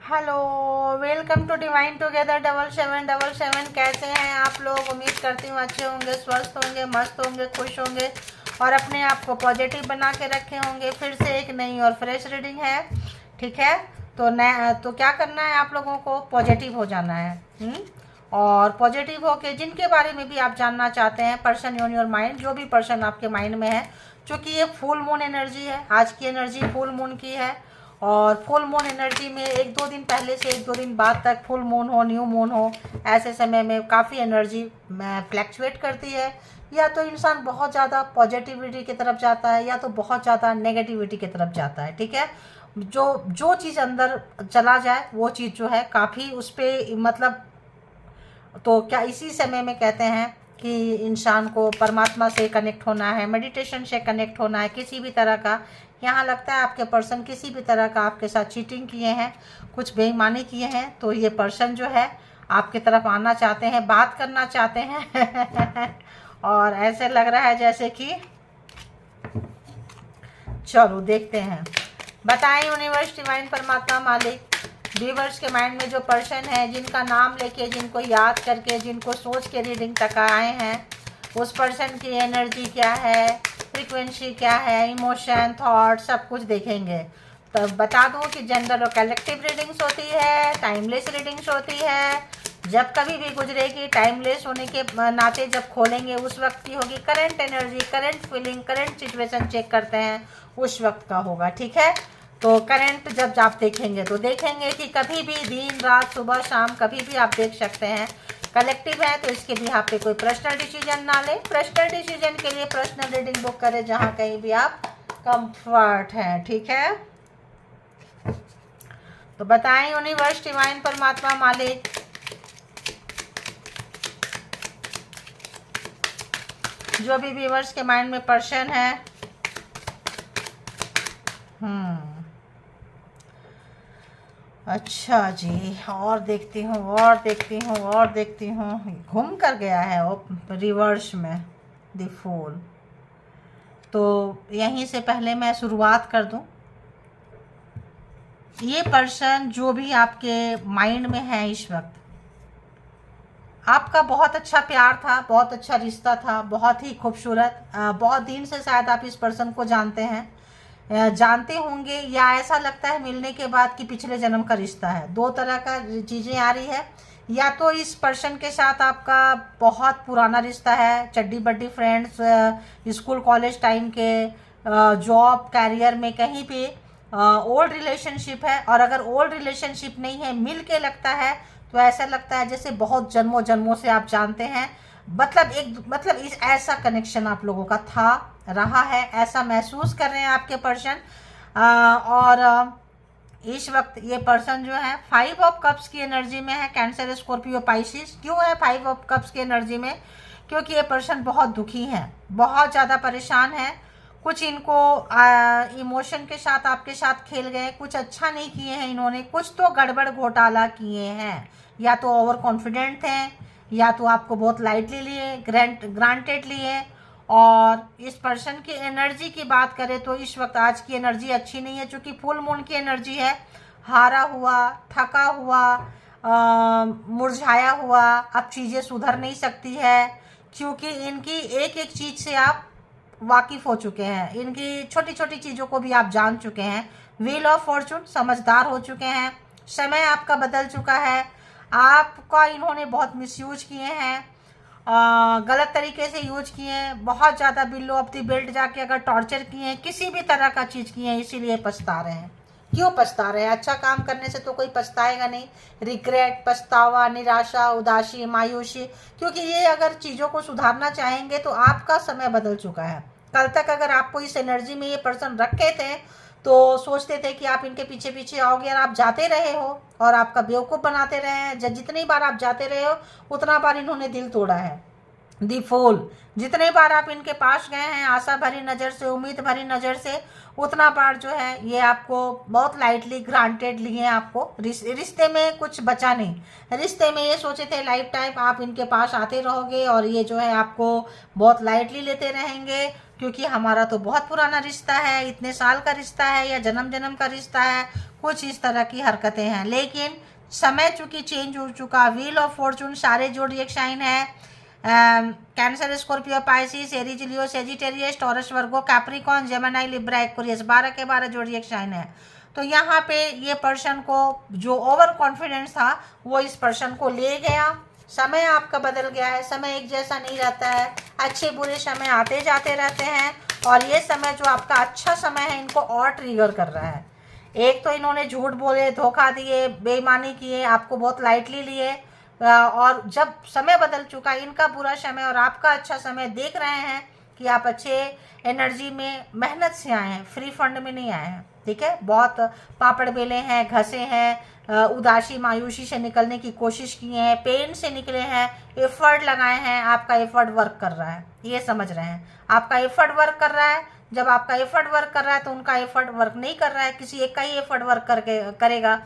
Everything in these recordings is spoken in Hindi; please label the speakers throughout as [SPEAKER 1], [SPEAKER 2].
[SPEAKER 1] Hello, welcome to divine together 7777। कैसे हैं आप लोग? उम्मीद करती हूँ अच्छे होंगे, स्वस्थ होंगे, मस्त होंगे, खुश होंगे और अपने आप को पॉजिटिव बना के रखे होंगे। फिर से एक नई और फ्रेश रीडिंग है, ठीक है। तो क्या करना है आप लोगों को? पॉजिटिव हो जाना है। और पॉजिटिव होके जिनके बारे में भी आप जानना चाहते हैं, पर्सन ऑन योर माइंड, जो भी पर्सन आपके माइंड में है, क्योंकि ये फुल मून एनर्जी है। आज की एनर्जी फुल मून की है और फुल मून एनर्जी में एक दो दिन पहले से एक दो दिन बाद तक फुल मून हो, न्यू मून हो, ऐसे समय में काफ़ी एनर्जी फ्लैक्चुएट करती है। या तो इंसान बहुत ज़्यादा पॉजिटिविटी की तरफ जाता है या तो बहुत ज़्यादा नेगेटिविटी की तरफ जाता है, ठीक है। जो जो चीज़ अंदर चला जाए वो चीज़ जो है काफ़ी उस पर मतलब, तो क्या इसी समय में कहते हैं कि इंसान को परमात्मा से कनेक्ट होना है, मेडिटेशन से कनेक्ट होना है, किसी भी तरह का। यहाँ लगता है आपके पर्सन किसी भी तरह का आपके साथ चीटिंग किए हैं, कुछ बेईमानी किए हैं, तो ये पर्सन जो है आपकी तरफ आना चाहते हैं, बात करना चाहते हैं और ऐसे लग रहा है जैसे कि, चलो देखते हैं। बताएं यूनिवर्स, डिवाइन, परमात्मा, मालिक, व्यूवर्स के माइंड में जो पर्सन है, जिनका नाम लेके, जिनको याद करके, जिनको सोच के रीडिंग तक आए हैं, उस पर्सन की एनर्जी क्या है, फ्रीक्वेंसी क्या है, इमोशन, थॉट, सब कुछ देखेंगे। तो बता दूं कि जनरल और कलेक्टिव रीडिंग्स होती है, टाइमलेस रीडिंग्स होती है। जब कभी भी गुजरेगी, टाइमलेस होने के नाते जब खोलेंगे उस वक्त की होगी। Current energy, current feeling, current situation check करते हैं उस वक्त का होगा, ठीक है। तो करंट जब आप देखेंगे तो देखेंगे कि कभी भी दिन रात सुबह शाम कभी भी आप देख सकते हैं। कलेक्टिव है तो इसके भी आप पे कोई पर्सनल डिसीजन ना ले। पर्सनल डिसीजन के लिए पर्सनल रीडिंग बुक करें जहाँ कहीं भी आप कंफर्ट हैं, ठीक है। तो बताएं यूनिवर्स, डिवाइन, परमात्मा, मालिक, जो भी व्यूअर्स के माइंड में पर्सन है। अच्छा जी, और देखती हूँ और देखती हूँ और देखती हूँ। घूम कर गया है वो रिवर्स में, द फूल। तो यहीं से पहले मैं शुरुआत कर दूँ। ये पर्सन जो भी आपके माइंड में है इस वक्त, आपका बहुत अच्छा प्यार था, बहुत अच्छा रिश्ता था, बहुत ही खूबसूरत। बहुत दिन से शायद आप इस पर्सन को जानते हैं, जानते होंगे, या ऐसा लगता है मिलने के बाद कि पिछले जन्म का रिश्ता है। दो तरह का चीज़ें आ रही है। या तो इस पर्सन के साथ आपका बहुत पुराना रिश्ता है, चड्डी बड्डी फ्रेंड्स, स्कूल कॉलेज टाइम के, जॉब कैरियर में कहीं पे ओल्ड रिलेशनशिप है। और अगर ओल्ड रिलेशनशिप नहीं है, मिल के लगता है तो ऐसा लगता है जैसे बहुत जन्मों जन्मों से आप जानते हैं। मतलब इस ऐसा कनेक्शन आप लोगों का था, रहा है, ऐसा महसूस कर रहे हैं आपके पर्सन। और इस वक्त ये पर्सन जो है 5 ऑफ कप्स की एनर्जी में है। Cancer, Scorpio, Pisces. क्यों है 5 ऑफ कप्स की एनर्जी में? क्योंकि ये पर्सन बहुत दुखी है, बहुत ज़्यादा परेशान है। कुछ इनको इमोशन के साथ आपके साथ खेल गए, कुछ अच्छा नहीं किए हैं इन्होंने, कुछ तो गड़बड़ घोटाला किए हैं। या तो ओवर कॉन्फिडेंट थे, या तो आपको बहुत लाइटली लिए, ग्रांटेड लिए। और इस पर्सन की एनर्जी की बात करें तो इस वक्त आज की एनर्जी अच्छी नहीं है, क्योंकि फुल मून की एनर्जी है। हारा हुआ, थका हुआ, मुरझाया हुआ, अब चीज़ें सुधर नहीं सकती है, क्योंकि इनकी एक एक चीज़ से आप वाकिफ हो चुके हैं। इनकी छोटी छोटी चीज़ों को भी आप जान चुके हैं। व्हील ऑफ फॉर्चून, समझदार हो चुके हैं। समय आपका बदल चुका है। आपका इन्होंने बहुत मिसयूज किए हैं, गलत तरीके से यूज किए हैं, बहुत ज़्यादा बिलो ऑफ द बेल्ट जाके अगर टॉर्चर किए हैं, किसी भी तरह का चीज़ किए हैं, इसीलिए पछता रहे हैं। क्यों पछता रहे हैं? अच्छा काम करने से तो कोई पछताएगा नहीं। रिग्रेट, पछतावा, निराशा, उदासी, मायूसी, क्योंकि ये अगर चीज़ों को सुधारना चाहेंगे तो आपका समय बदल चुका है। कल तक अगर आपको इस एनर्जी में ये पर्सन रखे थे तो सोचते थे कि आप इनके पीछे पीछे आओगे, और आप जाते रहे हो और आपका बेवकूफ़ बनाते रहे हैं। जितनी बार आप जाते रहे हो उतना बार इन्होंने दिल तोड़ा है। दी फूल, जितने बार आप इनके पास गए हैं आशा भरी नज़र से, उम्मीद भरी नज़र से, उतना बार जो है ये आपको बहुत लाइटली ग्रांटेड लिए। आपको रिश्ते में कुछ बचा नहीं। रिश्ते में ये सोचे थे लाइफ टाइम आप इनके पास आते रहोगे और ये जो है आपको बहुत लाइटली लेते रहेंगे, क्योंकि हमारा तो बहुत पुराना रिश्ता है, इतने साल का रिश्ता है या जन्म जन्म का रिश्ता है, कुछ इस तरह की हरकतें हैं। लेकिन समय चूंकि चेंज हो चुका, व्हील ऑफ फॉर्चून सारे जोडिएक साइन है, कैंसर, स्कॉर्पियो, पाइसिस, एरीज, लियो, सेजिटेरियस, टॉरस, वर्गो, कैप्रिकॉर्न, जेमिनी, लिब्रा, एक्वेरियस, 12 के 12 जोडिएक साइन है। तो यहाँ पे ये पर्सन को जो ओवर कॉन्फिडेंस था वो इस पर्सन को ले गया। समय आपका बदल गया है, समय एक जैसा नहीं रहता है, अच्छे बुरे समय आते जाते रहते हैं। और ये समय जो आपका अच्छा समय है इनको और ट्रिगर कर रहा है। एक तो इन्होंने झूठ बोले, धोखा दिए, बेईमानी किए, आपको बहुत लाइटली लिए, और जब समय बदल चुका इनका बुरा समय और आपका अच्छा समय देख रहे हैं कि आप अच्छे एनर्जी में मेहनत से आए हैं, फ्री फंड में नहीं आए हैं। ठीक है, बहुत पापड़ बेले हैं, घसे हैं, उदासी मायूसी से निकलने की कोशिश किए हैं, पेन से निकले हैं, एफर्ट लगाए हैं। आपका एफर्ट वर्क कर रहा है, ये समझ रहे हैं, आपका एफर्ट वर्क कर रहा है। जब आपका एफर्ट वर्क कर रहा है तो उनका एफर्ट वर्क नहीं कर रहा है, किसी एक का ही एफर्ट वर्क करके करेगा।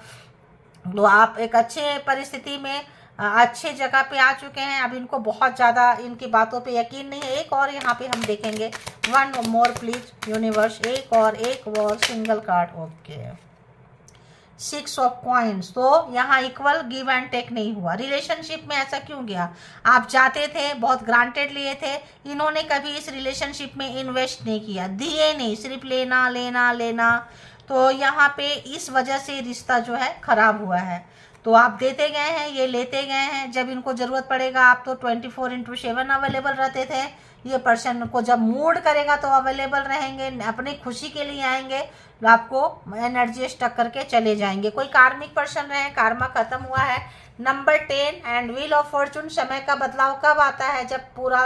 [SPEAKER 1] तो आप एक अच्छे परिस्थिति में अच्छे जगह पे आ चुके हैं। अब इनको बहुत ज़्यादा इनकी बातों पे यकीन नहीं है। एक और यहाँ पे हम देखेंगे, वन मोर प्लीज यूनिवर्स, एक और single card. Okay, 6 of coins. तो यहाँ इक्वल गिव एंड टेक नहीं हुआ। रिलेशनशिप में ऐसा क्यों गया? आप जाते थे, बहुत ग्रांटेड लिए थे, इन्होंने कभी इस रिलेशनशिप में इन्वेस्ट नहीं किया, दिए नहीं, सिर्फ लेना लेना लेना। तो यहाँ पे इस वजह से रिश्ता जो है खराब हुआ है। तो आप देते गए हैं, ये लेते गए हैं। जब इनको ज़रूरत पड़ेगा आप तो 24/7 अवेलेबल रहते थे। ये पर्सन को जब मूड करेगा तो अवेलेबल रहेंगे, अपनी खुशी के लिए आएंगे, आपको एनर्जी स्टक करके चले जाएंगे। कोई कार्मिक पर्सन रहे, कार्मा खत्म हुआ है। Number 10 and wheel of Fortune. समय का बदलाव कब आता है? जब पूरा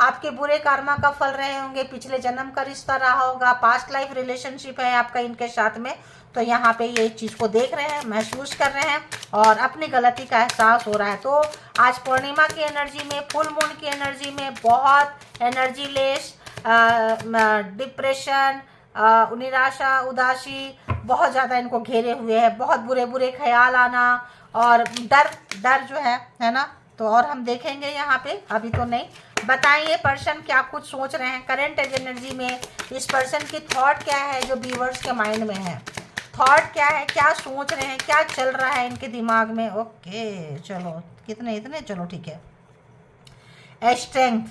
[SPEAKER 1] आपके बुरे कार्मा का फल रहे होंगे, पिछले जन्म का रिश्ता रहा होगा, पास्ट लाइफ रिलेशनशिप है आपका इनके साथ में। तो यहाँ पे ये चीज़ को देख रहे हैं, महसूस कर रहे हैं और अपनी गलती का एहसास हो रहा है। तो आज पूर्णिमा की एनर्जी में, फुल मून की एनर्जी में बहुत एनर्जी लेस, डिप्रेशन, निराशा, उदासी बहुत ज़्यादा इनको घेरे हुए है। बहुत बुरे बुरे ख्याल आना और डर जो है ना। तो और हम देखेंगे यहाँ पे, अभी तो नहीं। बताएं ये पर्सन क्या कुछ सोच रहे हैं करेंट एनर्जी में, इस पर्सन की थॉट क्या है जो व्यूअर्स के माइंड में है, थॉट क्या है, क्या सोच रहे हैं, क्या चल रहा है इनके दिमाग में। ओके, चलो कितने इतने, चलो ठीक है। स्ट्रेंथ,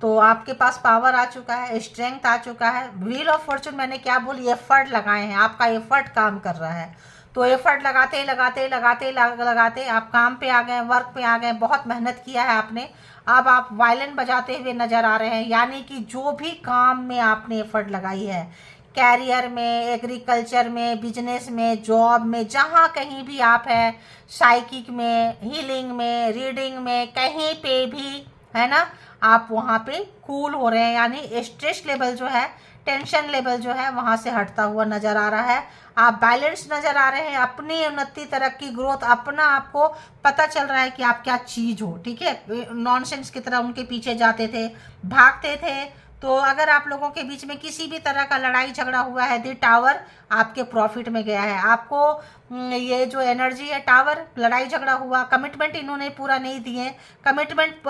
[SPEAKER 1] तो आपके पास पावर आ चुका है, स्ट्रेंथ आ चुका है। व्हील ऑफ फॉर्चून मैंने क्या बोली, एफर्ट लगाए हैं, आपका एफर्ट काम कर रहा है। तो एफर्ट लगाते लगाते लगाते लगाते आप काम पे आ गए, वर्क पे आ गए, बहुत मेहनत किया है आपने। अब आप वायलिन बजाते हुए नजर आ रहे हैं, यानी कि जो भी काम में आपने एफर्ट लगाई है, कैरियर में, एग्रीकल्चर में, बिजनेस में, जॉब में, जहाँ कहीं भी आप हैं, साइकिक में, हीलिंग में, रीडिंग में, कहीं पे भी है ना, आप वहाँ पे कूल हो रहे हैं। यानी स्ट्रेस लेवल जो है, टेंशन लेवल जो है वहाँ से हटता हुआ नज़र आ रहा है। आप बैलेंस नज़र आ रहे हैं, अपनी उन्नति, तरक्की, ग्रोथ, अपना आपको पता चल रहा है कि आप क्या चीज़ हो। ठीक है, नॉनसेंस की तरह उनके पीछे जाते थे, भागते थे। तो अगर आप लोगों के बीच में किसी भी तरह का लड़ाई झगड़ा हुआ है, दी टावर आपके प्रॉफिट में गया है। आपको ये जो एनर्जी है, टावर, लड़ाई झगड़ा हुआ, कमिटमेंट इन्होंने पूरा नहीं दिए, कमिटमेंट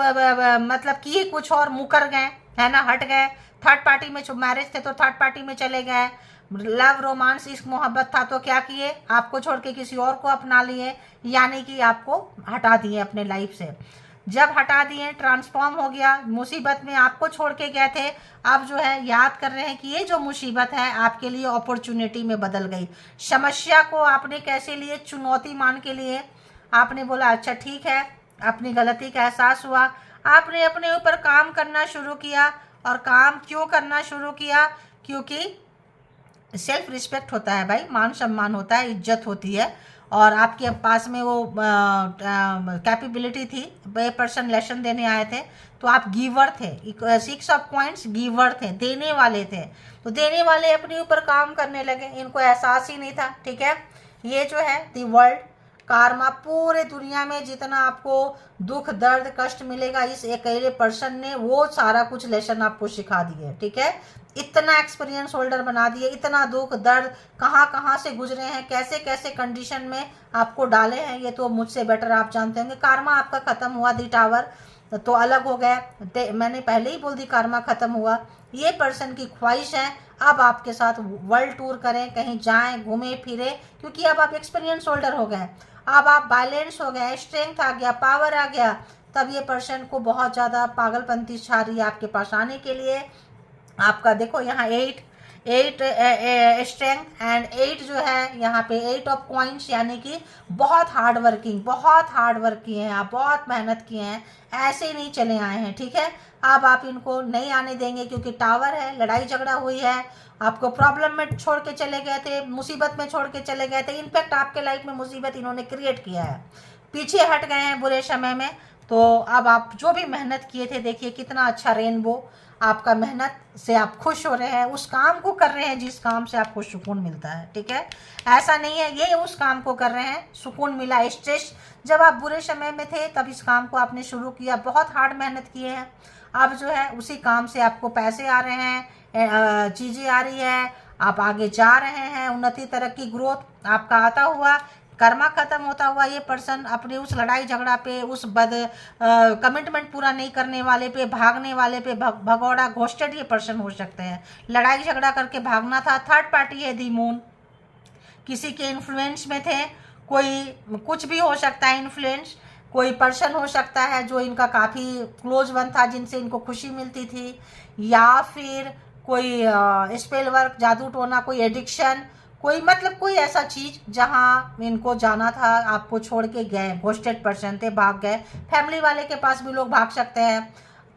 [SPEAKER 1] मतलब किए कुछ और, मुकर गए है ना, हट गए। थर्ड पार्टी में जो मैरिज थे तो थर्ड पार्टी में चले गए। लव, रोमांस, इश्क, मोहब्बत था तो क्या किए, आपको छोड़ के किसी और को अपना लिए, यानी कि आपको हटा दिए अपने लाइफ से। जब हटा दिए, ट्रांसफॉर्म हो गया। मुसीबत में आपको छोड़ के गए थे, अब जो है याद कर रहे हैं कि ये जो मुसीबत है आपके लिए अपॉर्चुनिटी में बदल गई। समस्या को आपने कैसे लिए, चुनौती मान के लिए। आपने बोला अच्छा ठीक है, अपनी गलती का एहसास हुआ, आपने अपने ऊपर काम करना शुरू किया। और काम क्यों करना शुरू किया? क्योंकि सेल्फ रिस्पेक्ट होता है भाई, मान सम्मान होता है, इज्जत होती है। और आपके पास में वो कैपेबिलिटी थी, ये पर्सन लेसन देने आए थे तो आप गिवर थे। 6 ऑफ कॉइन्स, गिवर थे, देने वाले थे। तो देने वाले अपने ऊपर काम करने लगे, इनको एहसास ही नहीं था। ठीक है, ये जो है दी वर्ल्ड कार्मा, पूरे दुनिया में जितना आपको दुख, दर्द, कष्ट मिलेगा, इस अकेले पर्सन ने वो सारा कुछ लेसन आपको सिखा दिए। ठीक है, इतना एक्सपीरियंस होल्डर बना दिए, इतना दुख, दर्द, कहाँ कहाँ से गुजरे हैं, कैसे कैसे कंडीशन में आपको डाले हैं, ये तो मुझसे बेटर आप जानते होंगे। कार्मा आपका खत्म हुआ, दी टावर। तो अलग हो गए। मैंने पहले ही बोल दी कर्मा खत्म हुआ। ये पर्सन की ख्वाहिश है अब आपके साथ वर्ल्ड टूर करें, कहीं जाएं, घूमे फिरे, क्योंकि अब आप एक्सपीरियंस होल्डर हो गए, अब आप बैलेंस हो गए, स्ट्रेंथ आ गया, पावर आ गया। तब ये पर्सन को बहुत ज़्यादा पागलपंती छा रही है आपके पास आने के लिए। आपका देखो यहाँ 8 स्ट्रेंथ एंड 8 जो है यहाँ पे 8 ऑफ कॉइंस, यानी कि बहुत हार्ड वर्क किए हैं आप, बहुत मेहनत किए हैं, ऐसे ही नहीं चले आए हैं, ठीक है। अब आप इनको नहीं आने देंगे क्योंकि टावर है, लड़ाई झगड़ा हुई है, आपको प्रॉब्लम में छोड़ के चले गए थे, मुसीबत में छोड़ के चले गए थे, इनफैक्ट आपके लाइफ में मुसीबत इन्होंने क्रिएट किया है, पीछे हट गए हैं बुरे समय में। तो अब आप जो भी मेहनत किए थे, देखिए कितना अच्छा रेनबो, आपका मेहनत से आप खुश हो रहे हैं, उस काम को कर रहे हैं जिस काम से आपको सुकून मिलता है, ठीक है। ऐसा नहीं है ये उस काम को कर रहे हैं, सुकून मिला, स्ट्रेस, जब आप बुरे समय में थे तब इस काम को आपने शुरू किया, बहुत हार्ड मेहनत किए हैं, अब जो है उसी काम से आपको पैसे आ रहे हैं, चीज़ें आ रही है, आप आगे जा रहे हैं, उन्नति, तरक्की, ग्रोथ आपका आता हुआ। कर्मा खत्म होता हुआ ये पर्सन अपने उस लड़ाई झगड़ा पे, उस कमिटमेंट पूरा नहीं करने वाले पे, भागने वाले पे, भगौड़ा, घोस्टेड ये पर्सन हो सकते हैं, लड़ाई झगड़ा करके भागना था। थर्ड पार्टी है दी मून, किसी के इन्फ्लुएंस में थे, कोई कुछ भी हो सकता है, इन्फ्लुएंस कोई पर्सन हो सकता है जो इनका काफ़ी क्लोज वन था, जिनसे इनको खुशी मिलती थी, या फिर कोई स्पेल वर्क, जादू टोना, कोई एडिक्शन, कोई मतलब कोई ऐसा चीज़ जहाँ इनको जाना था, आपको छोड़ के गए, घोस्टेड पर्सन थे, भाग गए। फैमिली वाले के पास भी लोग भाग सकते हैं,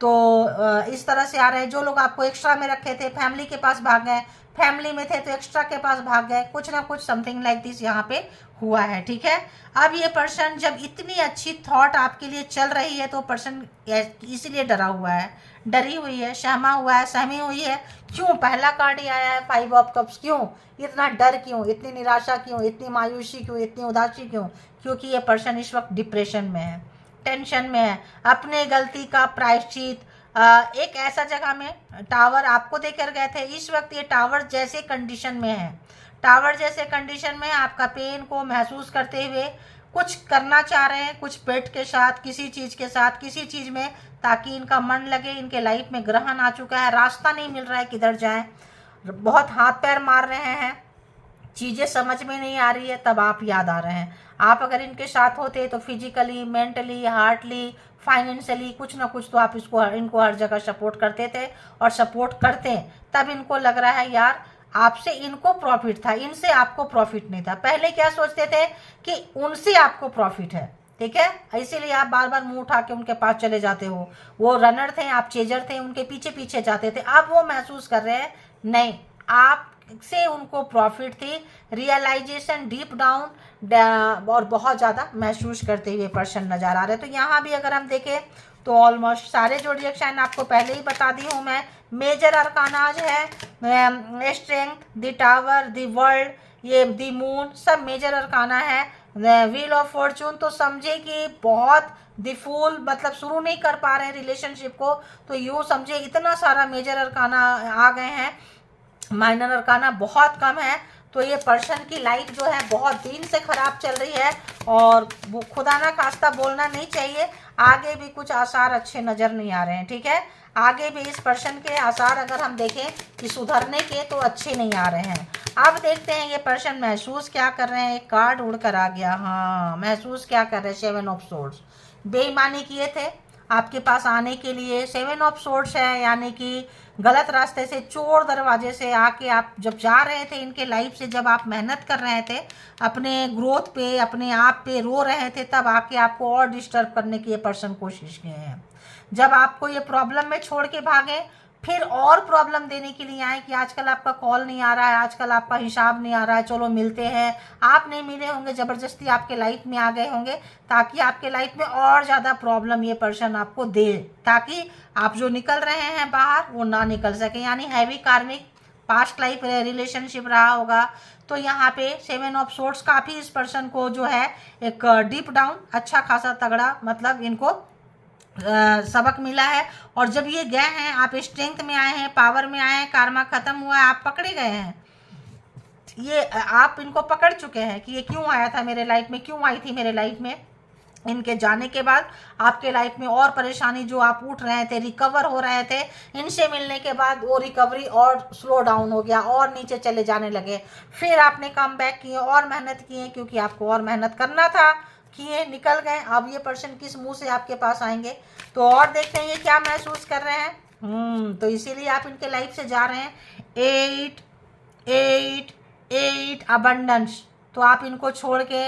[SPEAKER 1] तो इस तरह से आ रहे हैं। जो लोग आपको एक्स्ट्रा में रखे थे फैमिली के पास भाग गए, फैमिली में थे तो एक्स्ट्रा के पास भाग गए, कुछ ना कुछ समथिंग लाइक दिस यहाँ पे हुआ है, ठीक है। अब ये पर्सन जब इतनी अच्छी थॉट आपके लिए चल रही है तो पर्सन इसीलिए डरा हुआ है, डरी हुई है, सहमा हुआ है, सहमी हुई है। क्यों? पहला कार्ड ही आया है 5 ऑफ कप्स। क्यों इतना डर, क्यों इतनी निराशा, क्यों इतनी मायूसी, क्यों इतनी उदासी, क्यों? क्योंकि ये पर्सन इस वक्त डिप्रेशन में है, टेंशन में है, अपने गलती का प्रायश्चित। एक ऐसा जगह में टावर आपको देकर गए थे, इस वक्त ये टावर जैसे कंडीशन में है, टावर जैसे कंडीशन में आपका पेन को महसूस करते हुए कुछ करना चाह रहे हैं, कुछ पेट के साथ, किसी चीज़ के साथ, किसी चीज़ में, ताकि इनका मन लगे। इनके लाइफ में ग्रहण आ चुका है, रास्ता नहीं मिल रहा है किधर जाएं, बहुत हाथ पैर मार रहे हैं, चीज़ें समझ में नहीं आ रही है, तब आप याद आ रहे हैं। आप अगर इनके साथ होते तो फिजिकली, मेंटली, हार्टली, फाइनेंशियली कुछ ना कुछ तो आप इनको हर जगह सपोर्ट करते थे और सपोर्ट करते, तब इनको लग रहा है यार आपसे इनको प्रॉफिट था, इनसे आपको प्रॉफिट नहीं था। पहले क्या सोचते थे कि उनसे आपको प्रॉफिट है, ठीक है, इसीलिए आप बार बार मुंह उठा के उनके पास चले जाते हो। वो रनर थे, आप चेजर थे, उनके पीछे पीछे जाते थे। अब वो महसूस कर रहे हैं नहीं, आप से उनको प्रॉफिट थी, रियलाइजेशन डीप डाउन और बहुत ज़्यादा महसूस करते हुए पर्सन नज़र आ रहे हैं। तो यहाँ भी अगर हम देखें तो ऑलमोस्ट सारे जोडिएक साइन आपको पहले ही बता दी हूँ मैं। मेजर अरकानाज है strength, the tower, the world, ये द मून, सब मेजर अरकाना है। व्हील ऑफ फॉर्चून तो समझे कि बहुत द फूल, मतलब शुरू नहीं कर पा रहे हैं रिलेशनशिप को, तो यूँ समझे इतना सारा मेजर अरकाना आ गए हैं, माइनर अरकाना बहुत कम है। तो ये पर्सन की लाइफ जो है बहुत दिन से खराब चल रही है और खुदा ना खास्ता बोलना नहीं चाहिए, आगे भी कुछ आसार अच्छे नज़र नहीं आ रहे हैं, ठीक है। आगे भी इस पर्सन के आसार अगर हम देखें कि सुधरने के तो अच्छे नहीं आ रहे हैं। अब देखते हैं ये पर्सन महसूस क्या कर रहे हैं। एक कार्ड उड़कर आ गया, हाँ, महसूस क्या कर रहे हैं। 7 ऑफ सोर्ड्स, बेईमानी किए थे आपके पास आने के लिए। 7 ऑफ सोर्ड्स है, यानी कि गलत रास्ते से, चोर दरवाजे से आके आप जब जा रहे थे इनके लाइफ से, जब आप मेहनत कर रहे थे अपने ग्रोथ पे, अपने आप पे रो रहे थे, तब आके आपको और डिस्टर्ब करने की ये पर्सन कोशिश किए हैं। जब आपको ये प्रॉब्लम में छोड़ के भागे, फिर और प्रॉब्लम देने के लिए आए कि आजकल आपका कॉल नहीं आ रहा है, आजकल आपका हिसाब नहीं आ रहा है, चलो मिलते हैं। आप नहीं मिले होंगे, ज़बरदस्ती आपके लाइफ में आ गए होंगे, ताकि आपके लाइफ में और ज़्यादा प्रॉब्लम ये पर्सन आपको दे, ताकि आप जो निकल रहे हैं बाहर वो ना निकल सके। यानी हैवी कार्मिक पास्ट लाइफ रिलेशनशिप रहा होगा। तो यहाँ पे 7 ऑफ सोर्ड्स काफ़ी इस पर्सन को जो है एक डीप डाउन अच्छा खासा तगड़ा, मतलब इनको सबक मिला है। और जब ये गए हैं, आप स्ट्रेंथ में आए हैं, पावर में आए हैं, कार्मा खत्म हुआ है, आप पकड़े गए हैं, ये आप इनको पकड़ चुके हैं कि ये क्यों आया था मेरे लाइफ में, क्यों आई थी मेरे लाइफ में। इनके जाने के बाद आपके लाइफ में और परेशानी जो आप उठ रहे थे, रिकवर हो रहे थे, इनसे मिलने के बाद वो रिकवरी और स्लो डाउन हो गया और नीचे चले जाने लगे। फिर आपने कम बैक किए और मेहनत किए, क्योंकि आपको और मेहनत करना था, किए, निकल गए। अब ये पर्सन किस मुंह से आपके पास आएंगे, तो और देखते हैं ये क्या महसूस कर रहे हैं। तो इसीलिए आप इनके लाइफ से जा रहे हैं। 8 8 8 अबंडेंस। तो आप इनको छोड़ के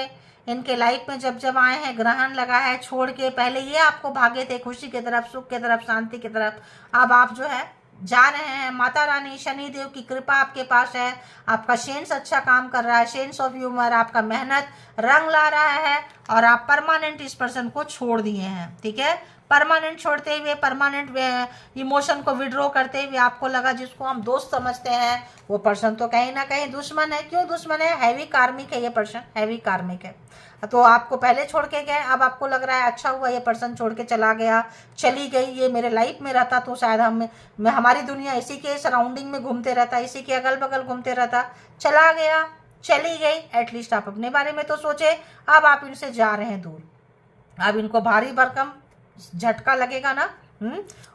[SPEAKER 1] इनके लाइफ में जब जब आए हैं, ग्रहण लगा है, छोड़ के पहले ये आपको भागे थे खुशी की तरफ, सुख की तरफ, शांति की तरफ। अब आप जो है जा रहे हैं। माता रानी शनि देव की कृपा आपके पास है, आपका सेंस अच्छा काम कर रहा है, सेंस ऑफ ह्यूमर, आपका मेहनत रंग ला रहा है, और आप परमानेंट इस पर्सन को छोड़ दिए हैं। ठीक है, परमानेंट छोड़ते हुए, परमानेंट इमोशन को विड्रॉ करते हुए, आपको लगा जिसको हम दोस्त समझते हैं वो पर्सन तो कहीं ना कहीं दुश्मन है। क्यों दुश्मन है? हैवी कार्मिक है ये पर्सन, हैवी कार्मिक है। तो आपको पहले छोड़ के गए, अब आपको लग रहा है अच्छा हुआ ये पर्सन छोड़ के चला गया, चली गई। ये मेरे लाइफ में रहता तो शायद हमारी दुनिया इसी के सराउंडिंग में घूमते रहता, इसी के अगल बगल घूमते रहता। चला गया, चली गई, एटलीस्ट आप अपने बारे में तो सोचे। अब आप इनसे जा रहे हैं दूर। अब इनको भारी भरकम झटका लगेगा ना।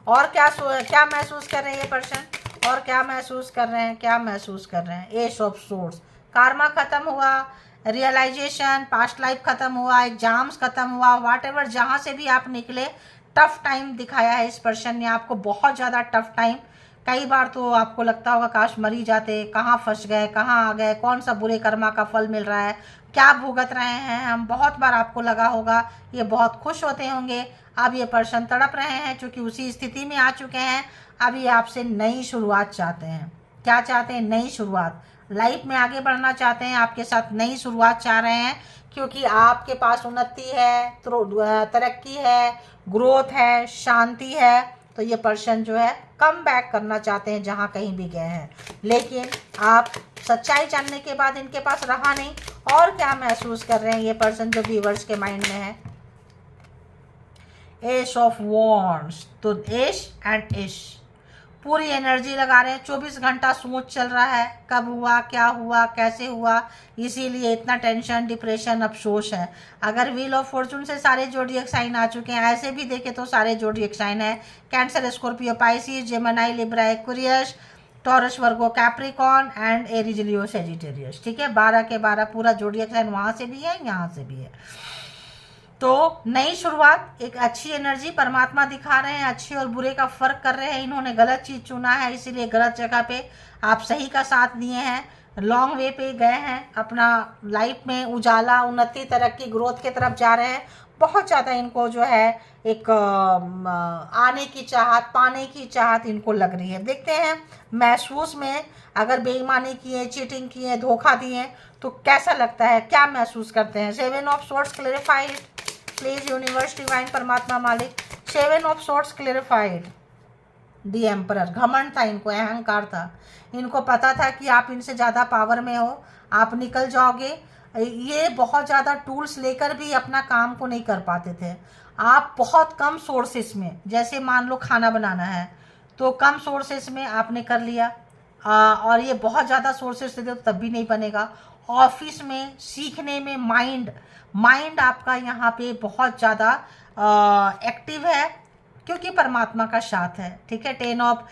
[SPEAKER 1] और क्या महसूस कर रहे हैं ये पर्सन, और क्या महसूस कर रहे हैं, क्या महसूस कर रहे हैं? S of source. कार्मा खत्म हुआ, रियलाइजेशन, पास्ट लाइफ खत्म हुआ, एग्जाम्स खत्म हुआ, व्हाटएवर जहाँ से भी आप निकले, टफ टाइम दिखाया है इस पर्सन ने आपको, बहुत ज़्यादा टफ टाइम। कई बार तो आपको लगता होगा काश मर ही जाते, कहाँ फंस गए, कहाँ आ गए, कौन सा बुरे कर्मा का फल मिल रहा है, क्या भुगत रहे हैं हम। बहुत बार आपको लगा होगा, ये बहुत खुश होते होंगे। अब ये पर्सन तड़प रहे हैं, क्योंकि उसी स्थिति में आ चुके हैं। अब ये आपसे नई शुरुआत चाहते हैं। क्या चाहते हैं? नई शुरुआत। लाइफ में आगे बढ़ना चाहते हैं, आपके साथ नई शुरुआत चाह रहे हैं, क्योंकि आपके पास उन्नति है, तरक्की है, ग्रोथ है, शांति है। तो ये पर्सन जो है कम बैक करना चाहते हैं जहाँ कहीं भी गए हैं, लेकिन आप सच्चाई जानने के बाद इनके पास रहा नहीं। और क्या महसूस कर रहे हैं ये पर्सन जो व्यूअर्स के माइंड में है? S of wands. तो एश एंड एश, पूरी एनर्जी लगा रहे हैं। 24 घंटा सोच चल रहा है, कब हुआ, क्या हुआ, कैसे हुआ, इसीलिए इतना टेंशन, डिप्रेशन, अफसोस है। अगर व्हील ऑफ फॉर्चून से सारे जोडिएक साइन आ चुके हैं, ऐसे भी देखे तो सारे जोडिएक साइन है। Cancer, Scorpio, Pisces, Gemini, Libra, Aquarius, taurus, Virgo, Capricorn and Aries, Leo, Sagittarius. ठीक है, 12 के 12 पूरा जोडिएक साइन वहाँ से भी है, यहाँ से भी है। तो नई शुरुआत, एक अच्छी एनर्जी परमात्मा दिखा रहे हैं, अच्छे और बुरे का फर्क कर रहे हैं। इन्होंने गलत चीज़ चुना है, इसीलिए गलत जगह पे आप सही का साथ दिए हैं, लॉन्ग वे पे गए हैं, अपना लाइफ में उजाला, उन्नति, तरक्की, ग्रोथ की तरफ जा रहे हैं। बहुत ज़्यादा इनको जो है एक आने की चाहत, पाने की चाहत इनको लग रही है। देखते हैं महसूस में, अगर बेईमानी किए, चीटिंग किए, धोखा दिए तो कैसा लगता है, क्या महसूस करते हैं। 7 of swords clarified please universe, divine, परमात्मा, मालिक। 7 of swords clarified. The emperor, घमंड था इनको, अहंकार था। इनको पता था कि आप इनसे ज़्यादा पावर में हो, आप निकल जाओगे। ये बहुत ज़्यादा टूल्स लेकर भी अपना काम को नहीं कर पाते थे। आप बहुत कम सोर्सेस में, जैसे मान लो खाना बनाना है तो कम सोर्सेस में आपने कर लिया, और ये बहुत ज़्यादा सोर्सेस थे तो तब भी नहीं बनेगा। ऑफिस में, सीखने में, माइंड आपका यहाँ पे बहुत ज़्यादा एक्टिव है, क्योंकि परमात्मा का साथ है। ठीक है, 10 ऑफ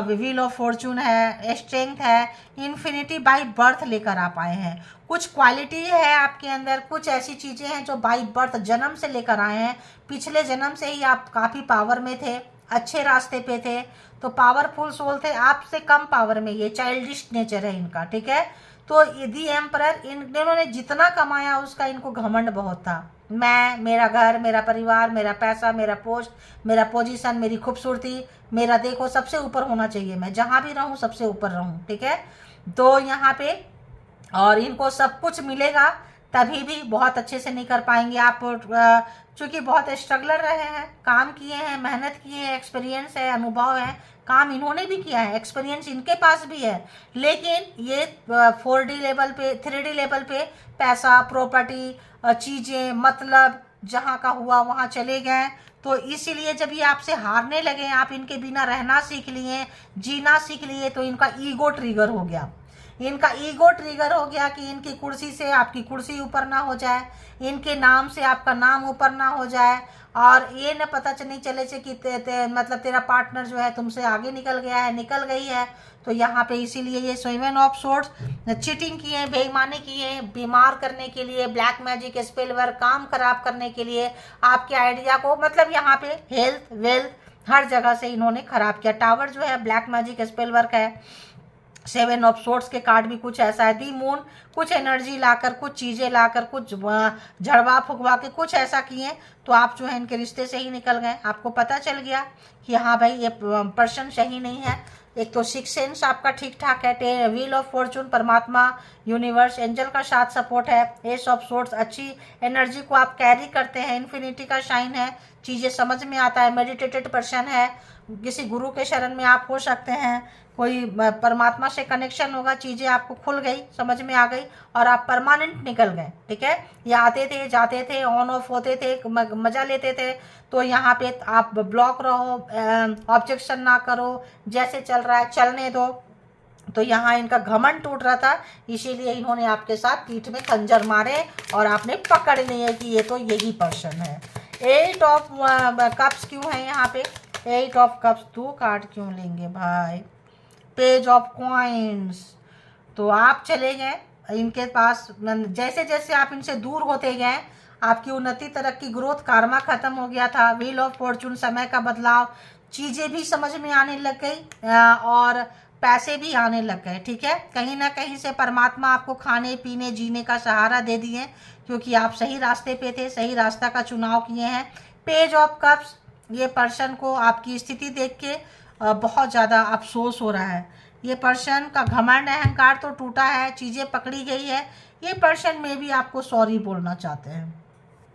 [SPEAKER 1] व्हील ऑफ फॉर्चून है, स्ट्रेंथ है, इन्फिनिटी बाय बर्थ लेकर आप आए हैं। कुछ क्वालिटी है आपके अंदर, कुछ ऐसी चीज़ें हैं जो बाय बर्थ जन्म से लेकर आए हैं। पिछले जन्म से ही आप काफ़ी पावर में थे, अच्छे रास्ते पे थे, तो पावरफुल सोल थे। आपसे कम पावर में, ये चाइल्डिश नेचर है इनका। ठीक है, तो दी एम्परर, इन्होंने जितना कमाया उसका इनको घमंड बहुत था। मैं, मेरा घर, मेरा परिवार, मेरा पैसा, मेरा पोस्ट, मेरा पोजीशन, मेरी खूबसूरती, मेरा देखो सबसे ऊपर होना चाहिए, मैं जहाँ भी रहूँ सबसे ऊपर रहूँ। ठीक है, तो यहाँ पे और इनको सब कुछ मिलेगा, तभी भी बहुत अच्छे से नहीं कर पाएंगे आप, चूँकि बहुत स्ट्रगलर रहे हैं, काम किए हैं, मेहनत किए हैं, एक्सपीरियंस है, अनुभव है, काम इन्होंने भी किया है, एक्सपीरियंस इनके पास भी है। लेकिन ये 4D लेवल पे, 3D लेवल पे पैसा, प्रॉपर्टी, चीज़ें, मतलब जहाँ का हुआ वहाँ चले गए। तो इसीलिए जब ये आपसे हारने लगे, आप इनके बिना रहना सीख लिए, जीना सीख लिए, तो इनका ईगो ट्रिगर हो गया। इनका ईगो ट्रिगर हो गया कि इनकी कुर्सी से आपकी कुर्सी ऊपर ना हो जाए, इनके नाम से आपका नाम ऊपर ना हो जाए, और ये न पता नहीं चले कि मतलब तेरा पार्टनर जो है तुमसे आगे निकल गया है, निकल गई है। तो यहाँ पे इसीलिए ये सेवन ऑफ सोर्ड्स चीटिंग किए, बेईमानी किए, बीमार करने के लिए, ब्लैक मैजिक, स्पेल वर्क, काम खराब करने के लिए, आपके आइडिया को, मतलब यहाँ पे हेल्थ, वेल्थ, हर जगह से इन्होंने खराब किया। टावर जो है ब्लैक मैजिक, स्पेल वर्क है। सेवन ऑफ सोर्ड्स के कार्ड भी कुछ ऐसा है। दी मून कुछ एनर्जी लाकर, कुछ चीज़ें लाकर, कुछ झड़वा फुकवा के कुछ ऐसा किए, तो आप जो है इनके रिश्ते से ही निकल गए। आपको पता चल गया कि हाँ भाई ये पर्सन सही नहीं है। एक तो सिक्स सेंस आपका ठीक ठाक है। व्हील ऑफ फॉर्चून, परमात्मा, यूनिवर्स, एंजल का साथ सपोर्ट है। एस ऑफ सोर्ड्स अच्छी एनर्जी को आप कैरी करते हैं। इन्फिनिटी का शाइन है, चीज़ें समझ में आता है। मेडिटेटेड पर्सन है, किसी गुरु के शरण में आप हो सकते हैं। कोई परमात्मा से कनेक्शन होगा, चीज़ें आपको खुल गई, समझ में आ गई, और आप परमानेंट निकल गए। ठीक है, ये आते थे, जाते थे, ऑन ऑफ होते थे, मज़ा लेते थे। तो यहाँ पे आप ब्लॉक रहो, ऑब्जेक्शन ना करो, जैसे चल रहा है चलने दो। तो यहाँ इनका घमंड टूट रहा था, इसीलिए इन्होंने आपके साथ पीठ में खंजर मारे और आपने पकड़ लिया कि ये तो यही पर्सन है। एट ऑफ कप्स क्यों है यहाँ पे? एट ऑफ कप्स 2 कार्ड क्यों लेंगे भाई? Page of coins. तो आप चले गए इनके पास, जैसे जैसे आप इनसे दूर होते गए, आपकी उन्नति, तरक्की, ग्रोथ, कार्मा खत्म हो गया था। व्हील ऑफ फॉर्चून, समय का बदलाव, चीज़ें भी समझ में आने लग गई और पैसे भी आने लग गए। ठीक है, कहीं ना कहीं से परमात्मा आपको खाने पीने जीने का सहारा दे दिए, क्योंकि आप सही रास्ते पे थे, सही रास्ता का चुनाव किए हैं। पेज ऑफ कप्स, ये पर्सन को आपकी स्थिति देख के बहुत ज़्यादा अफसोस हो रहा है। ये पर्सन का घमंड, अहंकार तो टूटा है, चीज़ें पकड़ी गई है। ये पर्सन में भी आपको सॉरी बोलना चाहते हैं,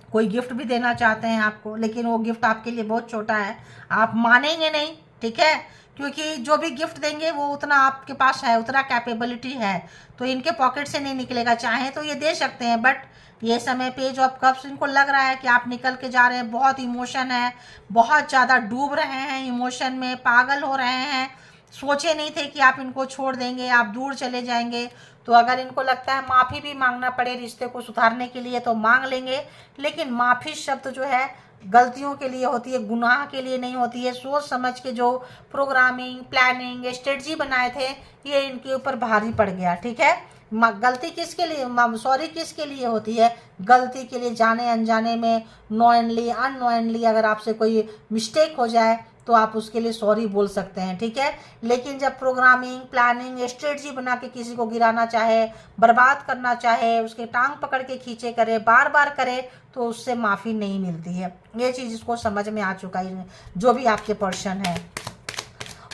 [SPEAKER 1] कोई गिफ्ट भी देना चाहते हैं आपको, लेकिन वो गिफ्ट आपके लिए बहुत छोटा है, आप मानेंगे नहीं। ठीक है, क्योंकि जो भी गिफ्ट देंगे वो उतना आपके पास है, उतना कैपेबिलिटी है, तो इनके पॉकेट से नहीं निकलेगा। चाहे तो ये दे सकते हैं, बट ये समय पेज ऑफ कप्स, इनको लग रहा है कि आप निकल के जा रहे हैं, बहुत इमोशन है, बहुत ज़्यादा डूब रहे हैं इमोशन में, पागल हो रहे हैं। सोचे नहीं थे कि आप इनको छोड़ देंगे, आप दूर चले जाएंगे। तो अगर इनको लगता है माफ़ी भी मांगना पड़े रिश्ते को सुधारने के लिए तो मांग लेंगे, लेकिन माफ़ी शब्द जो है गलतियों के लिए होती है, गुनाह के लिए नहीं होती है। सोच समझ के जो प्रोग्रामिंग, प्लानिंग, स्ट्रेटजी बनाए थे, ये इनके ऊपर भारी पड़ गया। ठीक है, गलती किसके लिए, सॉरी किसके लिए होती है? गलती के लिए, जाने अनजाने में, नॉइनली, अननॉइनली अगर आपसे कोई मिस्टेक हो जाए तो आप उसके लिए सॉरी बोल सकते हैं। ठीक है, लेकिन जब प्रोग्रामिंग, प्लानिंग, स्ट्रेटजी बना के किसी को गिराना चाहे, बर्बाद करना चाहे, उसके टांग पकड़ के खींचे करे, बार बार करे, तो उससे माफ़ी नहीं मिलती है। ये चीज़ इसको समझ में आ चुका है, जो भी आपके पर्सन है।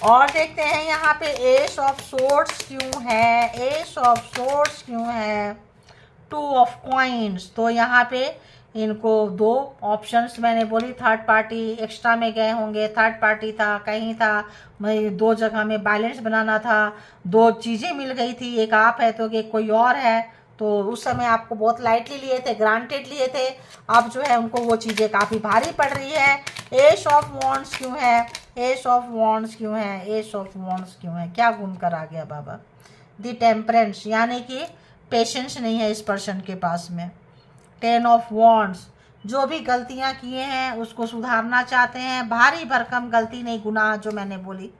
[SPEAKER 1] और देखते हैं यहाँ पे एस ऑफ सोर्ड्स क्यों है? एस ऑफ सोर्ड्स क्यों है? 2 ऑफ कॉइन्स। तो यहाँ पे इनको 2 ऑप्शंस मैंने बोली, थर्ड पार्टी एक्स्ट्रा में गए होंगे, थर्ड पार्टी था, कहीं था, मैं 2 जगह में बैलेंस बनाना था, 2 चीज़ें मिल गई थी, एक आप है तो एक कोई और है। तो उस समय आपको बहुत लाइटली लिए थे, ग्रांटेड लिए थे, अब जो है उनको वो चीज़ें काफ़ी भारी पड़ रही है। एस ऑफ वॉन्ड्स क्यों है? एस ऑफ वॉन्ड्स क्यों है? एस ऑफ वॉन्ड्स क्यों है? क्या घूम कर आ गया बाबा? द टेम्परेंस, यानी कि पेशेंस नहीं है इस पर्सन के पास में। 10 ऑफ वॉन्ड्स, जो भी गलतियां किए हैं उसको सुधारना चाहते हैं, भारी भरकम गलती नहीं, गुनाह जो मैंने बोली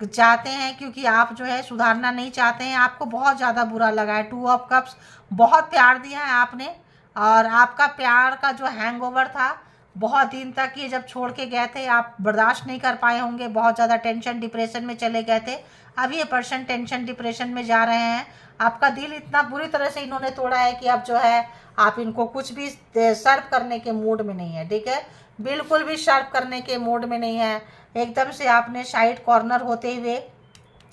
[SPEAKER 1] चाहते हैं, क्योंकि आप जो है सुधारना नहीं चाहते हैं, आपको बहुत ज़्यादा बुरा लगा है। 2 ऑफ कप्स, बहुत प्यार दिया है आपने, और आपका प्यार का जो हैंगओवर था बहुत दिन तक, ये जब छोड़ के गए थे आप बर्दाश्त नहीं कर पाए होंगे, बहुत ज़्यादा टेंशन डिप्रेशन में चले गए थे। अब ये पर्सन टेंशन डिप्रेशन में जा रहे हैं, आपका दिल इतना बुरी तरह से इन्होंने तोड़ा है कि अब जो है आप इनको कुछ भी सर्व करने के मूड में नहीं है। ठीक है, बिल्कुल भी सर्व करने के मूड में नहीं है, एकदम से आपने साइड कॉर्नर होते हुए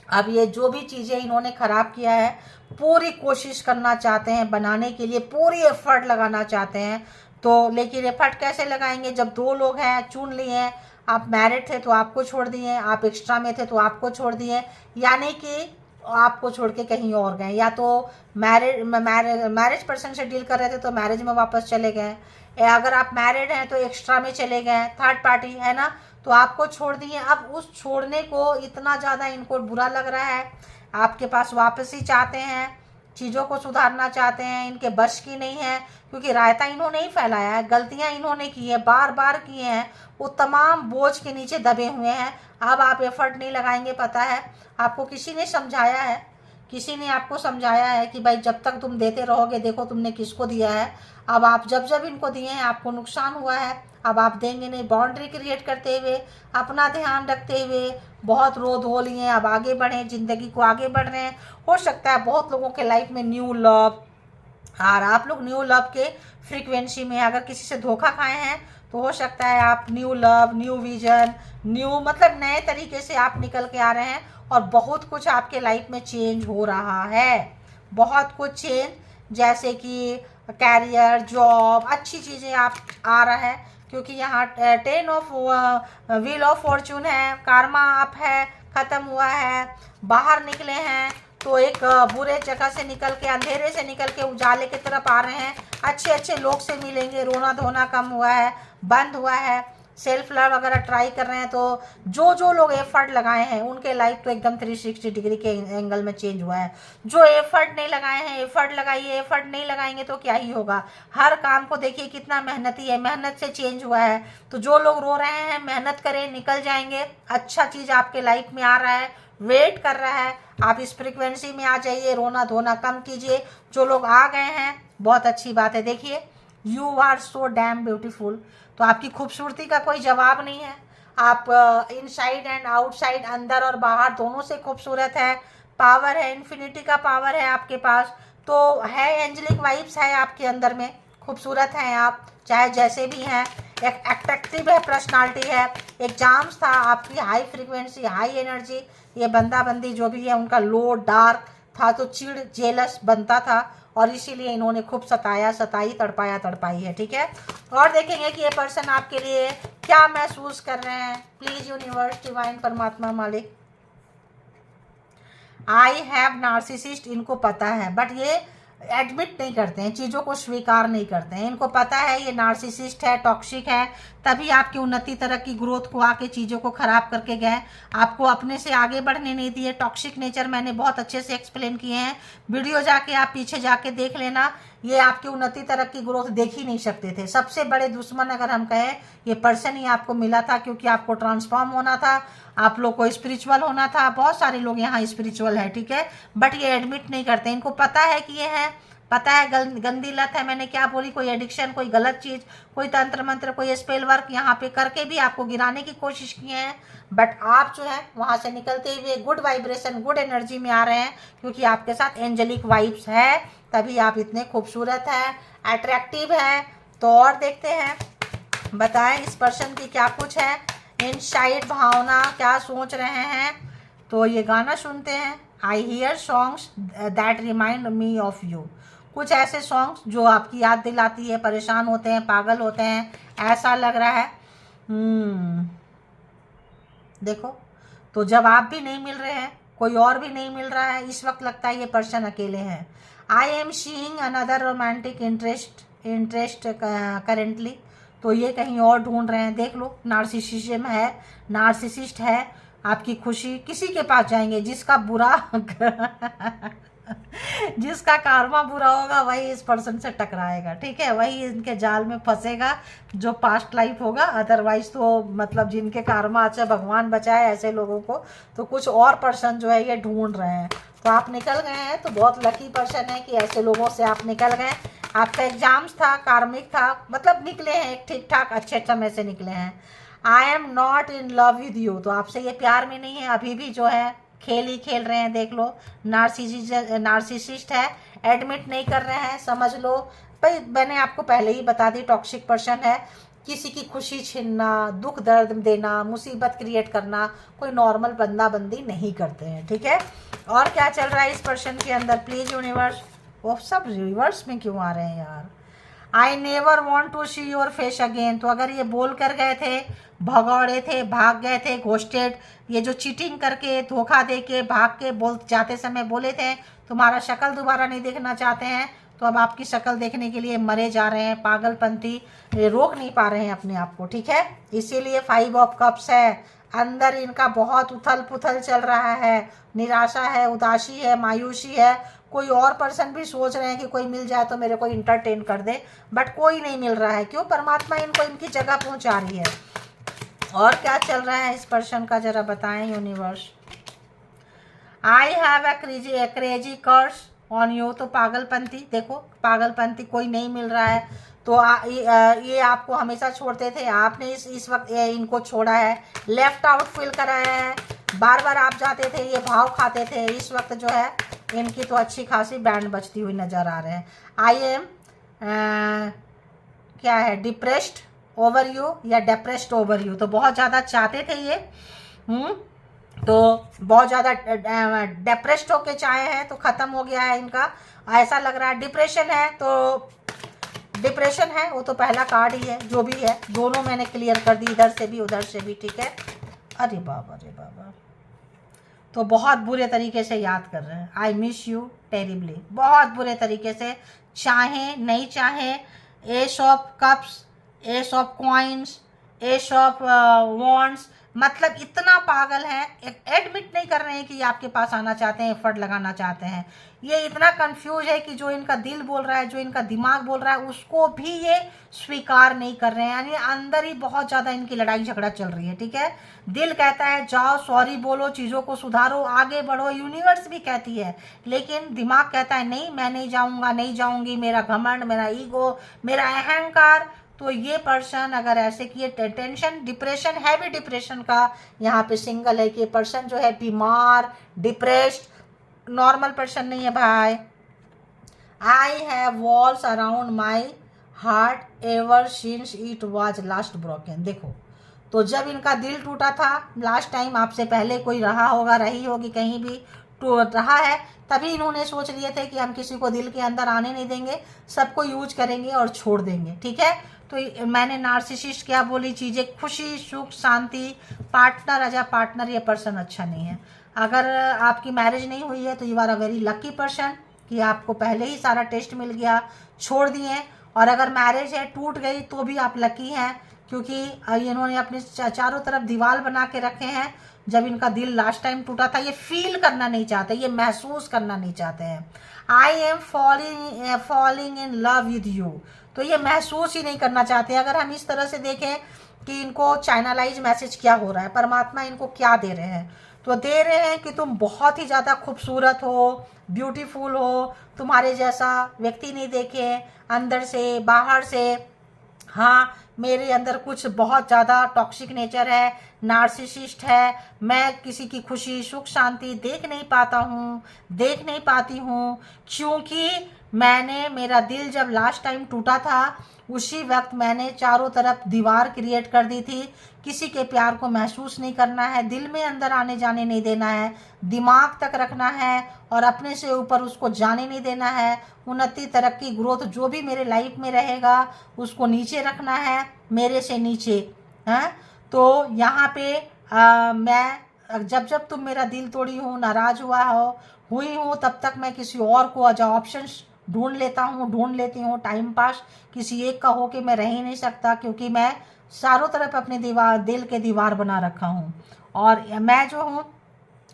[SPEAKER 1] अब ये जो भी चीज़ें इन्होंने ख़राब किया है पूरी कोशिश करना चाहते हैं बनाने के लिए, पूरी एफर्ट लगाना चाहते हैं। तो लेकिन एफर्ट कैसे लगाएंगे जब 2 लोग हैं, चुन लिए हैं, आप मैरिड थे तो आपको छोड़ दिए, आप एक्स्ट्रा में थे तो आपको छोड़ दिए, यानी कि आपको छोड़ के कहीं और गए, या तो मैरिज पर्सन से डील कर रहे थे तो मैरिज में वापस चले गए, या अगर आप मैरिड हैं तो एक्स्ट्रा में चले गए, थर्ड पार्टी है ना, तो आपको छोड़ दिए। अब उस छोड़ने को इतना ज़्यादा इनको बुरा लग रहा है, आपके पास वापसी चाहते हैं, चीज़ों को सुधारना चाहते हैं, इनके बश की नहीं है, क्योंकि रायता इन्होंने ही फैलाया है, गलतियां इन्होंने की है, बार बार किए हैं, वो तमाम बोझ के नीचे दबे हुए हैं। अब आप एफर्ट नहीं लगाएंगे, पता है आपको किसी ने समझाया है, किसी ने आपको समझाया है कि भाई जब तक तुम देते रहोगे, देखो तुमने किसको दिया है, अब आप जब जब इनको दिए हैं आपको नुकसान हुआ है, अब आप देंगे नहीं। बाउंड्री क्रिएट करते हुए, अपना ध्यान रखते हुए, बहुत रो धो लिए, अब आगे बढ़ें, ज़िंदगी को आगे बढ़ रहे हैं। हो सकता है बहुत लोगों के लाइफ में न्यू लव, और आप लोग न्यू लव के फ्रीक्वेंसी में अगर किसी से धोखा खाए हैं तो हो सकता है आप new love, new vision, new मतलब नए तरीके से आप निकल के आ रहे हैं, और बहुत कुछ आपके लाइफ में चेंज हो रहा है, बहुत कुछ चेंज, जैसे कि कैरियर, जॉब, अच्छी चीज़ें आप आ रहा है, क्योंकि यहाँ 10 ऑफ व्हील ऑफ फॉर्चून है, कार्मा आप है, ख़त्म हुआ है, बाहर निकले हैं, तो एक बुरे जगह से निकल के, अंधेरे से निकल के उजाले की तरफ आ रहे हैं, अच्छे अच्छे लोग से मिलेंगे, रोना धोना कम हुआ है, बंद हुआ है, सेल्फ लव अगर ट्राई कर रहे हैं तो जो लोग एफर्ट लगाए हैं उनके लाइफ तो एकदम 360 डिग्री के एंगल में चेंज हुआ है। जो एफर्ट नहीं लगाए हैं, एफर्ट लगाइए, एफर्ट नहीं लगाएंगे तो क्या ही होगा। हर काम को देखिए कितना मेहनती है, मेहनत से चेंज हुआ है। तो जो लोग रो रहे हैं, मेहनत करें, निकल जाएंगे, अच्छा चीज़ आपके लाइफ में आ रहा है, वेट कर रहा है, आप इस फ्रिक्वेंसी में आ जाइए, रोना धोना कम कीजिए। जो लोग आ गए हैं बहुत अच्छी बात है। देखिए, you are so damn beautiful, तो आपकी खूबसूरती का कोई जवाब नहीं है। आप इनसाइड एंड आउटसाइड, अंदर और बाहर दोनों से खूबसूरत है, पावर है, इन्फिनिटी का पावर है आपके पास, तो है एंजेलिक वाइब्स है आपके अंदर में, खूबसूरत हैं आप, चाहे जैसे भी हैं, एक अट्रैक्टिव है, पर्सनालिटी है। एग्जाम्स था आपकी, हाई फ्रीक्वेंसी, हाई एनर्जी, ये बंदा बंदी जो भी है उनका लो डार्क था, तो चिड़ जेलस बनता था, और इसीलिए इन्होंने खूब सताया, सताई, तड़पाया, तड़पाई है, ठीक है। और देखेंगे कि ये पर्सन आपके लिए क्या महसूस कर रहे हैं। प्लीज यूनिवर्स, डिवाइन, परमात्मा, मालिक, आई हैव नार्सिसिस्ट, इनको पता है, बट ये एडमिट नहीं करते हैं, चीज़ों को स्वीकार नहीं करते हैं। इनको पता है ये नार्सिसिस्ट है, टॉक्सिक है, तभी आपकी उन्नति, तरक्की, ग्रोथ को आके चीज़ों को ख़राब करके गए, आपको अपने से आगे बढ़ने नहीं दिए। टॉक्सिक नेचर मैंने बहुत अच्छे से एक्सप्लेन किए हैं, वीडियो जाके आप पीछे जाके देख लेना। ये आपकी उन्नति, तरक्की, ग्रोथ देख ही नहीं सकते थे। सबसे बड़े दुश्मन अगर हम कहें, ये पर्सन ही आपको मिला था, क्योंकि आपको ट्रांसफॉर्म होना था, आप लोग को स्पिरिचुअल होना था। बहुत सारे लोग यहाँ स्पिरिचुअल है, ठीक है, बट ये एडमिट नहीं करते। इनको पता है कि ये है, पता है गंदी लत है, मैंने क्या बोली, कोई एडिक्शन, कोई गलत चीज़, कोई तंत्र मंत्र, कोई स्पेल वर्क यहाँ पे करके भी आपको गिराने की कोशिश किए हैं, बट आप जो है वहाँ से निकलते हुए गुड वाइब्रेशन, गुड एनर्जी में आ रहे हैं, क्योंकि आपके साथ एंजेलिक वाइब्स है, तभी आप इतने खूबसूरत हैं, अट्रैक्टिव हैं। तो और देखते हैं, बताएं इस पर्सन की क्या कुछ है, इनसाइड भावना, क्या सोच रहे हैं। तो ये गाना सुनते हैं, I hear songs that remind me of you, कुछ ऐसे सॉन्ग्स जो आपकी याद दिलाती है, परेशान होते हैं, पागल होते हैं, ऐसा लग रहा है। देखो, तो जब आप भी नहीं मिल रहे हैं, कोई और भी नहीं मिल रहा है, इस वक्त लगता है ये पर्सन अकेले हैं। I am seeing another romantic interest currently, तो ये कहीं और ढूंढ रहे हैं। देख लो, नार्सिसिज्म है, नार्सिसिस्ट है, आपकी खुशी किसी के पास जाएंगे जिसका बुरा जिसका कार्मा बुरा होगा वही इस पर्सन से टकराएगा, ठीक है, वही इनके जाल में फंसेगा जो पास्ट लाइफ होगा। अदरवाइज तो मतलब जिनके कार्मा अच्छा, भगवान बचाए ऐसे लोगों को, तो कुछ और पर्सन जो है ये ढूंढ रहे हैं। तो आप निकल गए हैं, तो बहुत लकी पर्सन है कि ऐसे लोगों से आप निकल गए। आपका एग्जाम्स था, कार्मिक था, मतलब निकले हैं, एक ठीक ठाक अच्छे समय से निकले हैं। I am not in love with you, तो आपसे ये प्यार में नहीं है, अभी भी जो है खेल ही खेल रहे हैं। देख लो, नार्सिसिस्ट है, एडमिट नहीं कर रहे हैं, समझ लो भाई, मैंने आपको पहले ही बता दी, टॉक्सिक पर्सन है। किसी की खुशी छीनना, दुख दर्द देना, मुसीबत क्रिएट करना कोई नॉर्मल बंदा बंदी नहीं करते हैं, ठीक है। और क्या चल रहा है इस पर्सन के अंदर, प्लीज यूनिवर्स। वो सब रिवर्स में क्यों आ रहे हैं यार। I never want to see your face again, तो अगर ये बोल कर गए थे, भगौड़े थे, भाग गए थे, घोस्टेड, ये जो चीटिंग करके, धोखा दे के, भाग के बोल जाते समय बोले थे तुम्हारा शक्ल दोबारा नहीं देखना चाहते हैं, तो अब आपकी शक्ल देखने के लिए मरे जा रहे हैं, पागलपंथी, रोक नहीं पा रहे हैं अपने आप को, ठीक है। इसीलिए 5 ऑफ कप्स है, अंदर इनका बहुत उथल पुथल चल रहा है, निराशा है, उदासी है, मायूसी है। कोई और पर्सन भी सोच रहे हैं कि कोई मिल जाए तो मेरे को इंटरटेन कर दे, बट कोई नहीं मिल रहा है। क्यों? परमात्मा इनको इनकी जगह पहुंचा रही है। और क्या चल रहा है इस पर्सन का, जरा बताएं universe. I have a crazy curse on you. तो पागलपंथी, देखो पागलपंथी, कोई नहीं मिल रहा है तो ये आपको हमेशा छोड़ते थे, आपने इस वक्त इनको छोड़ा है, लेफ्ट आउट फील कराया है, बार बार आप जाते थे, ये भाव खाते थे। इस वक्त जो है इनकी तो अच्छी खासी बैंड बजती हुई नज़र आ रहे हैं। आई एम क्या है, डिप्रेस्ड ओवर यू या डिप्रेस्ड ओवर यू। तो बहुत ज़्यादा चाहते थे ये, तो बहुत ज़्यादा डिप्रेस्ड होके चाहे हैं तो ख़त्म हो गया है इनका, ऐसा लग रहा है। डिप्रेशन है तो डिप्रेशन है, वो तो पहला कार्ड ही है, जो भी है दोनों मैंने क्लियर कर दी, इधर से भी उधर से भी, ठीक है। अरे बाबा, अरे बाबा, तो बहुत बुरे तरीके से याद कर रहे हैं। आई मिस यू टेरिबली, बहुत बुरे तरीके से, चाहे नहीं चाहे। S of cups, S of coins, S of wands, मतलब इतना पागल है, एडमिट नहीं कर रहे हैं कि ये आपके पास आना चाहते हैं, एफर्ट लगाना चाहते हैं। ये इतना कंफ्यूज है कि जो इनका दिल बोल रहा है, जो इनका दिमाग बोल रहा है, उसको भी ये स्वीकार नहीं कर रहे हैं। यानी अंदर ही बहुत ज़्यादा इनकी लड़ाई झगड़ा चल रही है, ठीक है। दिल कहता है जाओ, सॉरी बोलो, चीज़ों को सुधारो, आगे बढ़ो, यूनिवर्स भी कहती है, लेकिन दिमाग कहता है नहीं, मैं नहीं जाऊँगा, नहीं जाऊँगी, मेरा घमंड, मेरा ईगो, मेरा अहंकार। तो ये पर्सन अगर ऐसे किए, टेंशन, डिप्रेशन, हैवी डिप्रेशन का यहाँ पे सिंगल है कि ये पर्सन जो है बीमार, डिप्रेस्ड, नॉर्मल पर्सन नहीं है भाई। I have walls around my heart ever since it was last broken. देखो, तो जब इनका दिल टूटा था लास्ट टाइम, आपसे पहले कोई रहा होगा, रही होगी, कहीं भी टूट रहा है, तभी इन्होंने सोच लिए थे कि हम किसी को दिल के अंदर आने नहीं देंगे, सबको यूज करेंगे और छोड़ देंगे, ठीक है। तो मैंने नार्सिसिस्ट क्या बोली चीज़ें, खुशी, सुख, शांति, पार्टनर, अजा पार्टनर, ये पर्सन अच्छा नहीं है। अगर आपकी मैरिज नहीं हुई है तो you are a very lucky person कि आपको पहले ही सारा टेस्ट मिल गया, छोड़ दिए। और अगर मैरिज है, टूट गई, तो भी आप लकी हैं, क्योंकि इन्होंने अपने चारों तरफ दीवार बना के रखे हैं। जब इनका दिल लास्ट टाइम टूटा था, ये फील करना नहीं चाहते, ये महसूस करना नहीं चाहते हैं। I am falling in love with you, तो ये महसूस ही नहीं करना चाहते। अगर हम इस तरह से देखें कि इनको चैनलाइज मैसेज क्या हो रहा है, परमात्मा इनको क्या दे रहे हैं, तो दे रहे हैं कि तुम बहुत ही ज़्यादा खूबसूरत हो, ब्यूटीफुल हो, तुम्हारे जैसा व्यक्ति नहीं देखे, अंदर से बाहर से। हाँ, मेरे अंदर कुछ बहुत ज़्यादा टॉक्सिक नेचर है, नार्सिसिस्ट है, मैं किसी की खुशी, सुख, शांति देख नहीं पाता हूँ, देख नहीं पाती हूँ, क्योंकि मेरा दिल जब लास्ट टाइम टूटा था, उसी वक्त मैंने चारों तरफ दीवार क्रिएट कर दी थी। किसी के प्यार को महसूस नहीं करना है, दिल में अंदर आने जाने नहीं देना है, दिमाग तक रखना है और अपने से ऊपर उसको जाने नहीं देना है। उन्नति, तरक्की, ग्रोथ जो भी मेरे लाइफ में रहेगा उसको नीचे रखना है, मेरे से नीचे है। तो यहाँ पे मैं जब तुम मेरा दिल तोड़ी हो, नाराज हुई हूँ, तब तक मैं किसी और को एज ऑप्शंस ढूंढ लेती हूँ। टाइम पास किसी एक का हो के मैं रह ही नहीं सकता, क्योंकि मैं चारों तरफ अपने दिल के दीवार बना रखा हूँ। और मैं जो हूँ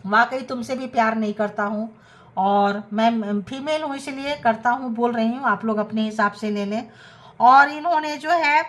[SPEAKER 1] वाकई तुमसे भी प्यार नहीं करता हूँ, और मैं फीमेल हूँ इसलिए करता हूँ, बोल रही हूँ, आप लोग अपने हिसाब से ले लें। और इन्होंने जो है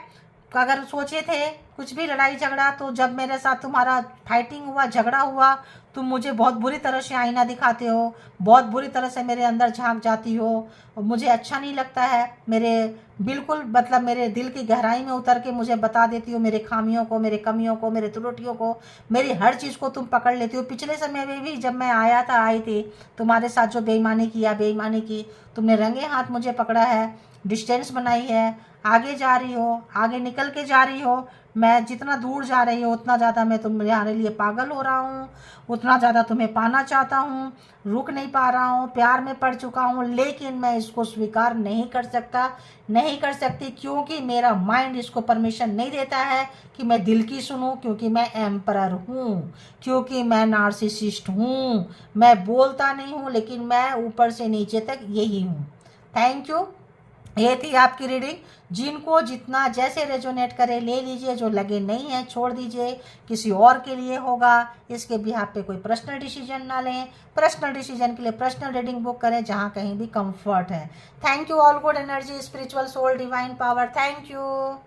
[SPEAKER 1] अगर सोचे थे कुछ भी लड़ाई झगड़ा, तो जब मेरे साथ तुम्हारा फाइटिंग हुआ, झगड़ा हुआ, तुम मुझे बहुत बुरी तरह से आईना दिखाते हो, बहुत बुरी तरह से मेरे अंदर झांक जाती हो, और मुझे अच्छा नहीं लगता है। मेरे बिल्कुल मतलब मेरे दिल की गहराई में उतर के मुझे बता देती हो मेरे खामियों को, मेरे कमियों को, मेरे त्रुटियों को, मेरी हर चीज़ को तुम पकड़ लेती हो। पिछले समय में भी जब मैं आई थी तुम्हारे साथ, जो बेईमानी की, तुमने रंगे हाथ मुझे पकड़ा है, डिस्टेंस बनाई है, आगे जा रही हो, आगे निकल के जा रही हो। मैं जितना दूर जा रही हूँ उतना ज़्यादा मैं तुम्हारे लिए पागल हो रहा हूँ, उतना ज़्यादा तुम्हें पाना चाहता हूँ, रुक नहीं पा रहा हूँ, प्यार में पड़ चुका हूँ, लेकिन मैं इसको स्वीकार नहीं कर सकती, क्योंकि मेरा माइंड इसको परमिशन नहीं देता है कि मैं दिल की सुनूं, क्योंकि मैं एम्परर हूँ, क्योंकि मैं नार्सिसिस्ट हूँ। मैं बोलता नहीं हूँ, लेकिन मैं ऊपर से नीचे तक यही हूँ। Thank you. ये थी आपकी रीडिंग। जिनको जितना जैसे रेजोनेट करे ले लीजिए, जो लगे नहीं है छोड़ दीजिए, किसी और के लिए होगा। इसके बिहाफ पे कोई पर्सनल डिसीजन ना लें। पर्सनल डिसीजन के लिए पर्सनल रीडिंग बुक करें जहाँ कहीं भी कंफर्ट है। Thank you all, good energy, spiritual soul, divine power, thank you.